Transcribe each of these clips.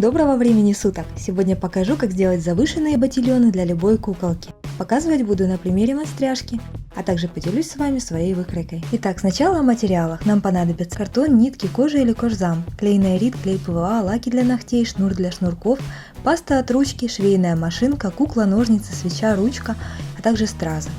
Доброго времени суток! Сегодня покажу, как сделать завышенные ботильоны для любой куколки. Показывать буду на примере монстряшки, а также поделюсь с вами своей выкройкой. Итак, сначала о материалах. Нам понадобится картон, нитки, кожа или кожзам, клей наирит, клей ПВА, лаки для ногтей, шнур для шнурков, паста от ручки, швейная машинка, кукла, ножницы, свеча, ручка, а также стразы.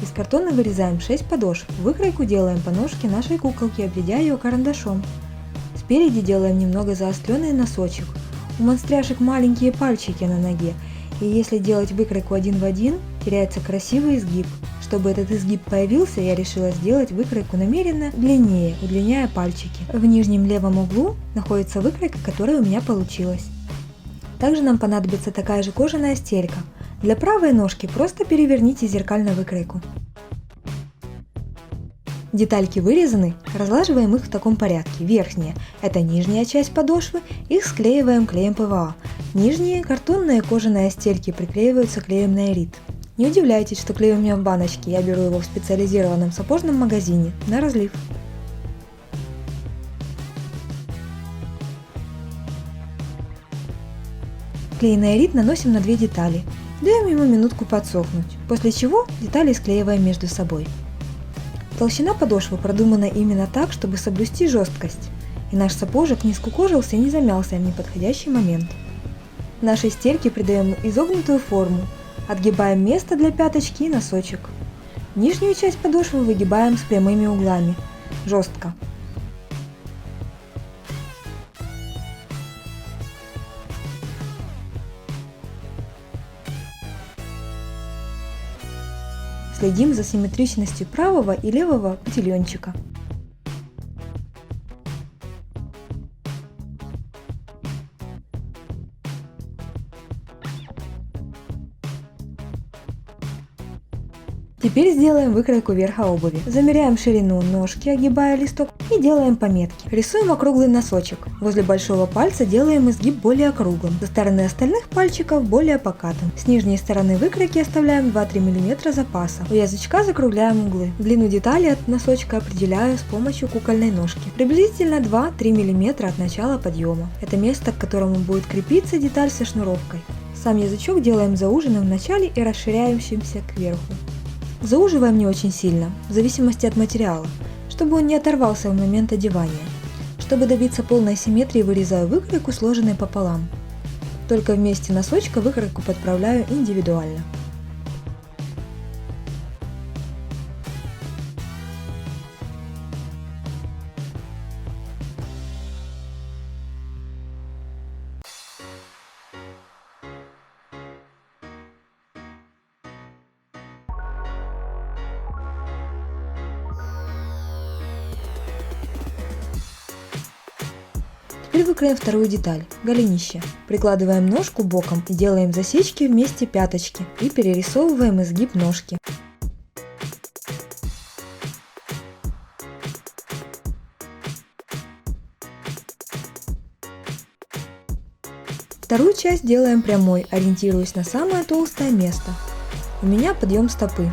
Из картона вырезаем 6 подошв. Выкройку делаем по ножке нашей куколки, обведя ее карандашом. Спереди делаем немного заостренный носочек. У монстряшек маленькие пальчики на ноге, и если делать выкройку один в один, теряется красивый изгиб. Чтобы этот изгиб появился, я решила сделать выкройку намеренно длиннее, удлиняя пальчики. В нижнем левом углу находится выкройка, которая у меня получилась. Также нам понадобится такая же кожаная стелька. Для правой ножки просто переверните зеркально выкройку. Детальки вырезаны, разлаживаем их в таком порядке. Верхняя – это нижняя часть подошвы, их склеиваем клеем ПВА. Нижние картонные кожаные стельки приклеиваются клеем наирит. Не удивляйтесь, что клей у меня в баночке, я беру его в специализированном сапожном магазине на разлив. Клей наирит наносим на две детали, даем ему минутку подсохнуть, после чего детали склеиваем между собой. Толщина подошвы продумана именно так, чтобы соблюсти жесткость, и наш сапожек не скукожился и не замялся в неподходящий момент. Нашей стельке придаем изогнутую форму, отгибаем место для пяточки и носочек. Нижнюю часть подошвы выгибаем с прямыми углами, жестко. Следим за симметричностью правого и левого ботильончика. Теперь сделаем выкройку верха обуви. Замеряем ширину ножки, огибая листок, и делаем пометки. Рисуем округлый носочек. Возле большого пальца делаем изгиб более округлым, со стороны остальных пальчиков более покатым. С нижней стороны выкройки оставляем 2-3 мм запаса. У язычка закругляем углы. Длину детали от носочка определяю с помощью кукольной ножки. Приблизительно 2-3 мм от начала подъема. Это место, к которому будет крепиться деталь со шнуровкой. Сам язычок делаем зауженным в начале и расширяющимся кверху. Зауживаем не очень сильно, в зависимости от материала, чтобы он не оторвался в момент одевания. Чтобы добиться полной симметрии, вырезаю выкройку, сложенной пополам. Только в месте носочка выкройку подправляю индивидуально. Теперь выкроем вторую деталь – голенище. Прикладываем ножку боком и делаем засечки в месте пяточки и перерисовываем изгиб ножки. Вторую часть делаем прямой, ориентируясь на самое толстое место. У меня подъем стопы.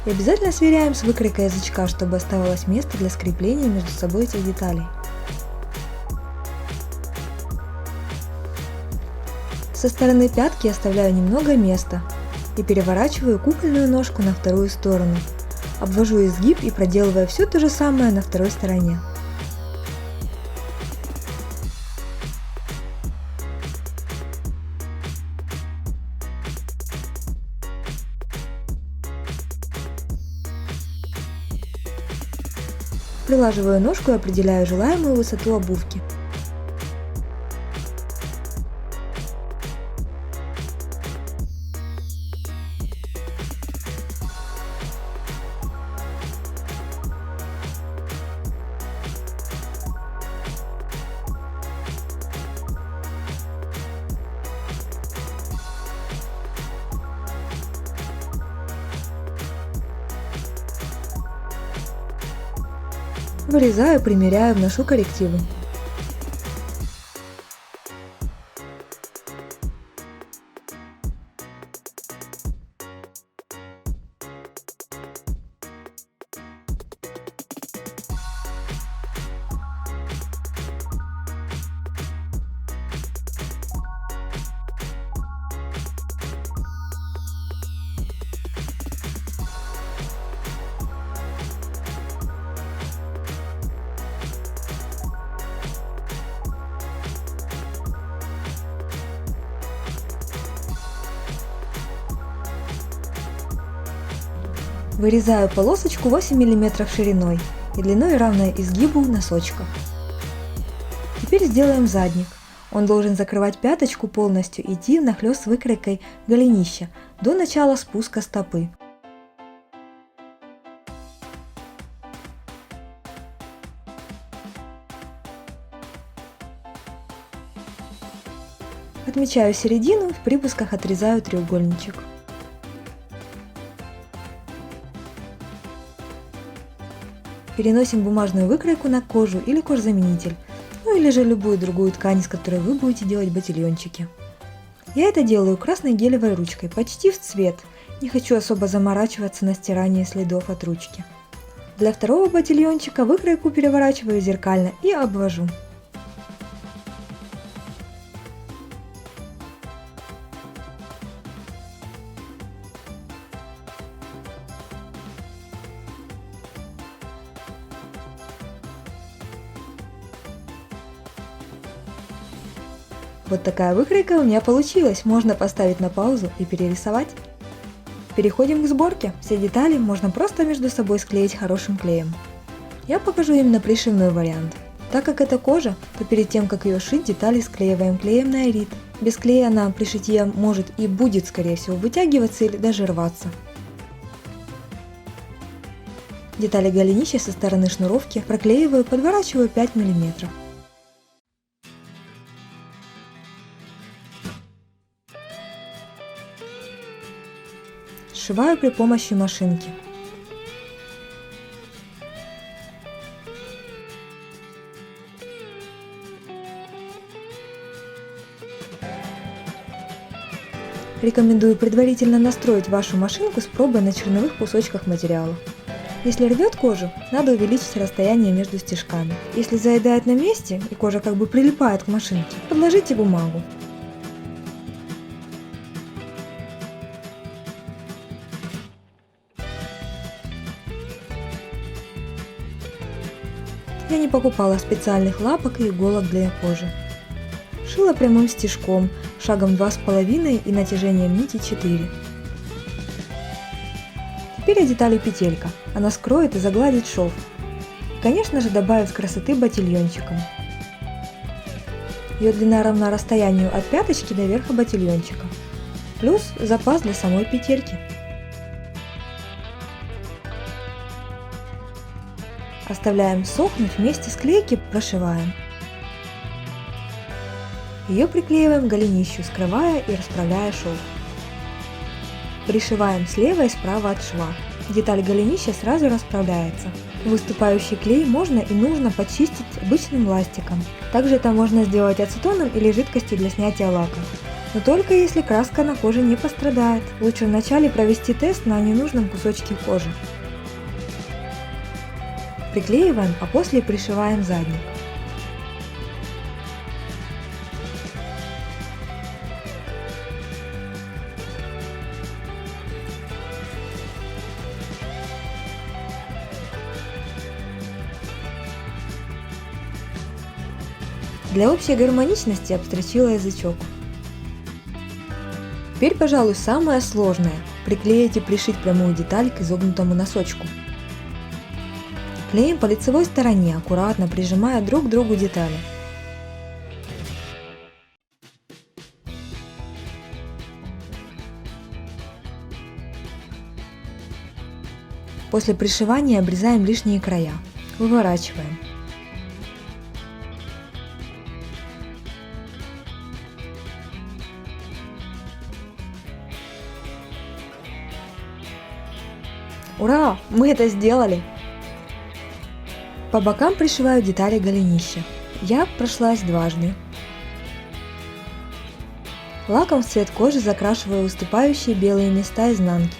И обязательно сверяем с выкройкой язычка, чтобы оставалось место для скрепления между собой этих деталей. Со стороны пятки оставляю немного места и переворачиваю кукольную ножку на вторую сторону. Обвожу изгиб и проделываю все то же самое на второй стороне. Прилаживаю ножку и определяю желаемую высоту обувки. Вырезаю, примеряю, вношу коррективы. Вырезаю полосочку 8 мм шириной и длиной равной изгибу носочка. Теперь сделаем задник. Он должен закрывать пяточку полностью и идти внахлёст с выкройкой голенища до начала спуска стопы. Отмечаю середину, в припусках отрезаю треугольничек. Переносим бумажную выкройку на кожу или кожзаменитель, ну или же любую другую ткань, из которой вы будете делать ботильончики. Я это делаю красной гелевой ручкой, почти в цвет, не хочу особо заморачиваться на стирание следов от ручки. Для второго ботильончика выкройку переворачиваю зеркально и обвожу. Вот такая выкройка у меня получилась, можно поставить на паузу и перерисовать. Переходим к сборке. Все детали можно просто между собой склеить хорошим клеем. Я покажу именно пришивной вариант. Так как это кожа, то перед тем как ее шить, детали склеиваем клеем на аэрит. Без клея она при шитье может и будет скорее всего вытягиваться или даже рваться. Детали голенища со стороны шнуровки проклеиваю, подворачиваю 5 мм. Сшиваю при помощи машинки. Рекомендую предварительно настроить вашу машинку с пробой на черновых кусочках материала. Если рвет кожу, надо увеличить расстояние между стежками. Если заедает на месте и кожа как бы прилипает к машинке, подложите бумагу. Я не покупала специальных лапок и иголок для кожи. Шила прямым стежком, шагом 2,5 и натяжением нити 4. Теперь деталью петелька. Она скроет и загладит шов. Конечно же, добавит красоты ботильончиком. Ее длина равна расстоянию от пяточки до верха ботильончика. Плюс запас для самой петельки. Оставляем сохнуть, вместе с клейки прошиваем. Ее приклеиваем к голенищу, скрывая и расправляя шов. Пришиваем слева и справа от шва. Деталь голенища сразу расправляется. Выступающий клей можно и нужно почистить обычным ластиком. Также это можно сделать ацетоном или жидкостью для снятия лака. Но только если краска на коже не пострадает. Лучше вначале провести тест на ненужном кусочке кожи. Приклеиваем, а после пришиваем задник. Для общей гармоничности обстрочила язычок. Теперь, пожалуй, самое сложное – приклеить и пришить прямую деталь к изогнутому носочку. Клеим по лицевой стороне, аккуратно прижимая друг к другу детали. После пришивания обрезаем лишние края. Выворачиваем. Ура! Мы это сделали! По бокам пришиваю детали голенища. Я прошлась дважды. Лаком в цвет кожи закрашиваю выступающие белые места изнанки.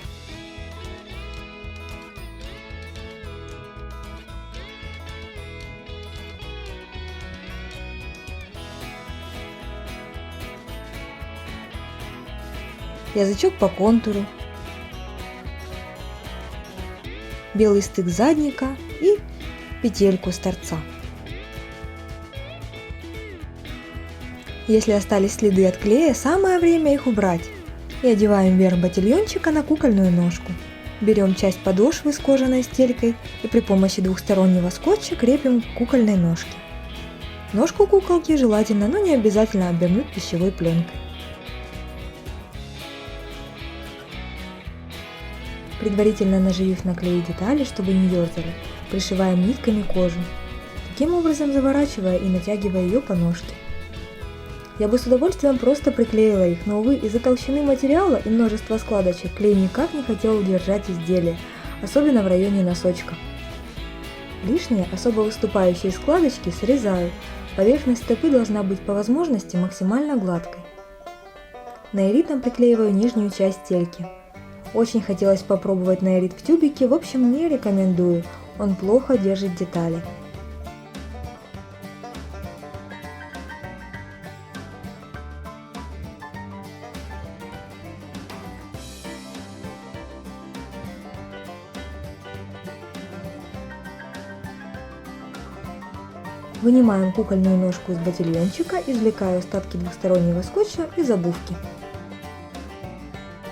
Язычок по контуру. Белый стык задника и петельку с торца. Если остались следы от клея, самое время их убрать. И одеваем верх ботильончика на кукольную ножку. Берем часть подошвы с кожаной стелькой и при помощи двухстороннего скотча крепим к кукольной ножке. Ножку куколки желательно, но не обязательно обернуть пищевой пленкой. Предварительно наживив на клей детали, чтобы не дёрзали, пришиваем нитками кожу, таким образом заворачивая и натягивая ее по ножке. Я бы с удовольствием просто приклеила их, но, увы, из-за толщины материала и множества складочек клей никак не хотел удержать изделие, особенно в районе носочка. Лишние, особо выступающие складочки срезаю, поверхность стопы должна быть по возможности максимально гладкой. Наиритом приклеиваю нижнюю часть стельки. Очень хотелось попробовать наирит в тюбике, в общем, не рекомендую, он плохо держит детали. Вынимаем кукольную ножку из ботильончика, извлекаю остатки двухстороннего скотча из обувки.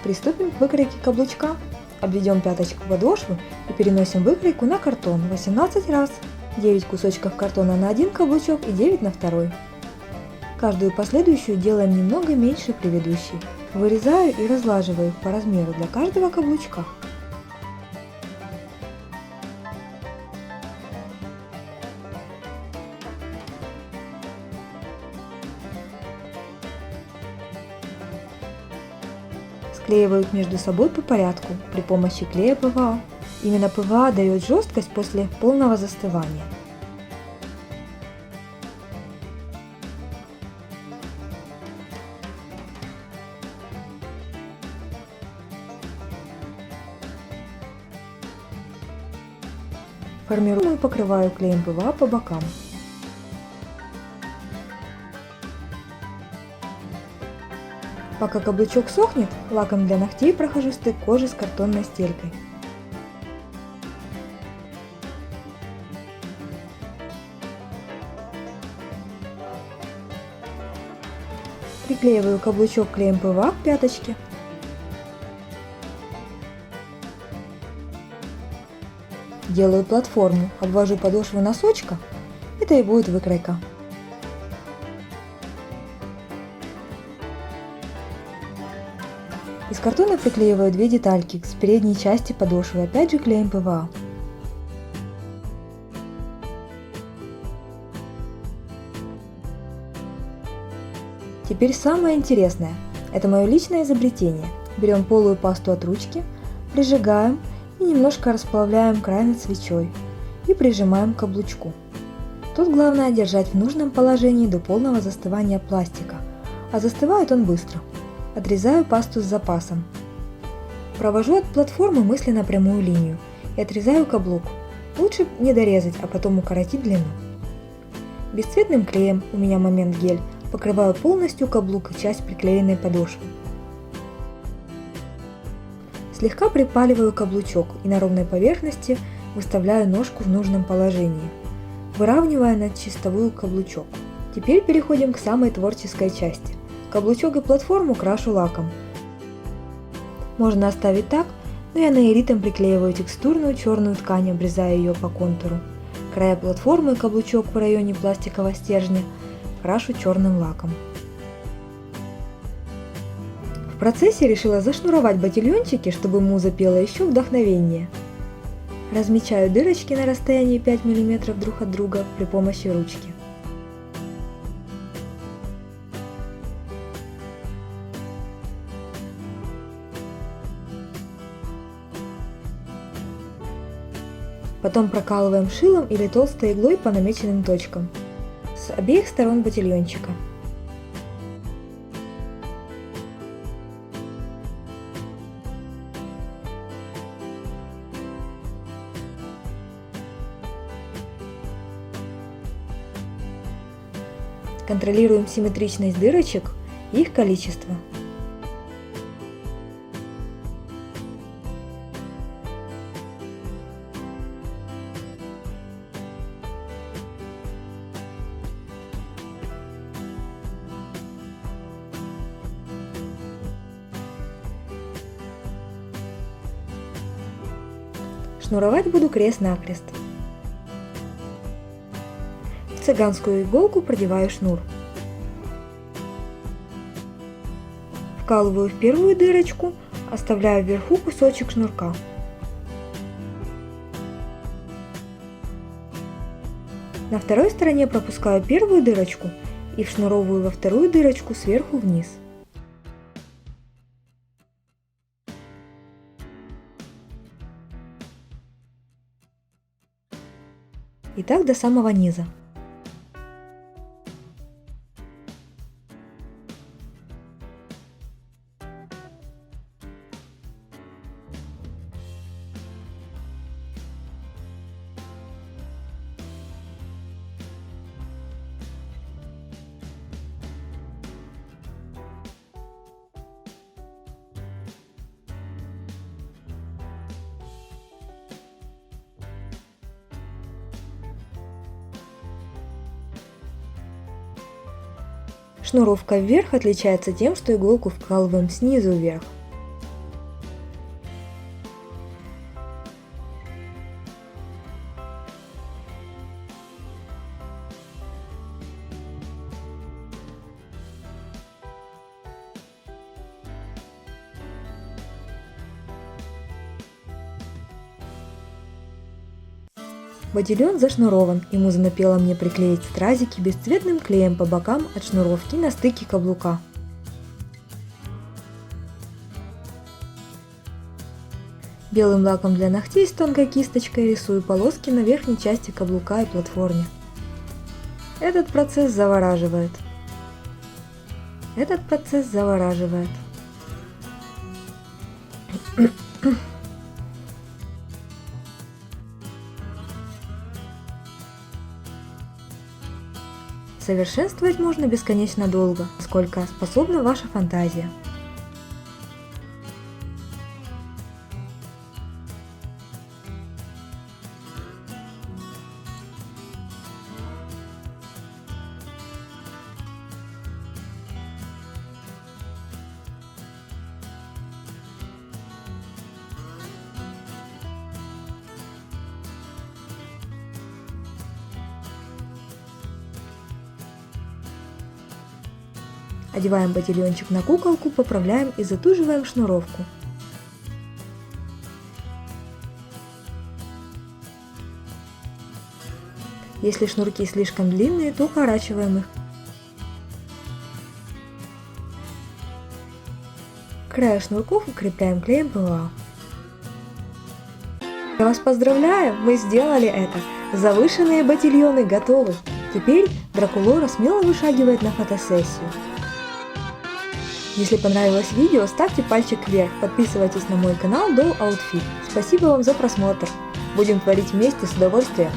Приступим к выкройке каблучка. Обведем пяточку подошвы и переносим выкройку на картон 18 раз. 9 кусочков картона на один каблучок и 9 на второй. Каждую последующую делаем немного меньше предыдущей. Вырезаю и разлаживаю их по размеру для каждого каблучка. Склеиваю их между собой по порядку при помощи клея ПВА. Именно ПВА дает жесткость после полного застывания. Формирую и покрываю клеем ПВА по бокам. Пока каблучок сохнет, лаком для ногтей прохожу стык кожи с картонной стелькой. Приклеиваю каблучок клеем ПВА к пяточке. Делаю платформу, обвожу подошву носочка. Это и будет выкройка. Из картона приклеиваю две детальки с передней части подошвы, опять же клеем ПВА. Теперь самое интересное. Это мое личное изобретение. Берем полую пасту от ручки, прижигаем и немножко расплавляем край над свечой и прижимаем к каблучку. Тут главное держать в нужном положении до полного застывания пластика, а застывает он быстро. Отрезаю пасту с запасом. Провожу от платформы мысленно прямую линию и отрезаю каблук. Лучше не дорезать, а потом укоротить длину. Бесцветным клеем, у меня момент гель, покрываю полностью каблук и часть приклеенной подошвы. Слегка припаливаю каблучок и на ровной поверхности выставляю ножку в нужном положении, выравнивая на чистовую каблучок. Теперь переходим к самой творческой части. Каблучок и платформу крашу лаком. Можно оставить так, но я наиритом приклеиваю текстурную черную ткань, обрезая ее по контуру. Края платформы и каблучок в районе пластикового стержня крашу черным лаком. В процессе решила зашнуровать ботильончики, чтобы муза пела еще вдохновение. Размечаю дырочки на расстоянии 5 мм друг от друга при помощи ручки. Потом прокалываем шилом или толстой иглой по намеченным точкам с обеих сторон ботильончика. Контролируем симметричность дырочек и их количество. Шнуровать буду крест-накрест. В цыганскую иголку продеваю шнур. Вкалываю в первую дырочку, оставляю вверху кусочек шнурка. На второй стороне пропускаю первую дырочку и вшнуровываю во вторую дырочку сверху вниз. И так до самого низа. Шнуровка вверх отличается тем, что иголку вкалываем снизу вверх. Ботильон зашнурован, и муза напела мне приклеить стразики бесцветным клеем по бокам от шнуровки на стыке каблука. Белым лаком для ногтей с тонкой кисточкой рисую полоски на верхней части каблука и платформе. Этот процесс завораживает. Совершенствовать можно бесконечно долго, сколько способна ваша фантазия. Одеваем ботильончик на куколку, поправляем и затуживаем шнуровку. Если шнурки слишком длинные, то укорачиваем их. Края шнурков укрепляем клеем ПВА. Я вас поздравляю, мы сделали это! Завышенные ботильоны готовы! Теперь Дракулора смело вышагивает на фотосессию. Если понравилось видео, ставьте пальчик вверх, подписывайтесь на мой канал Doll Outfit. Спасибо вам за просмотр. Будем творить вместе с удовольствием.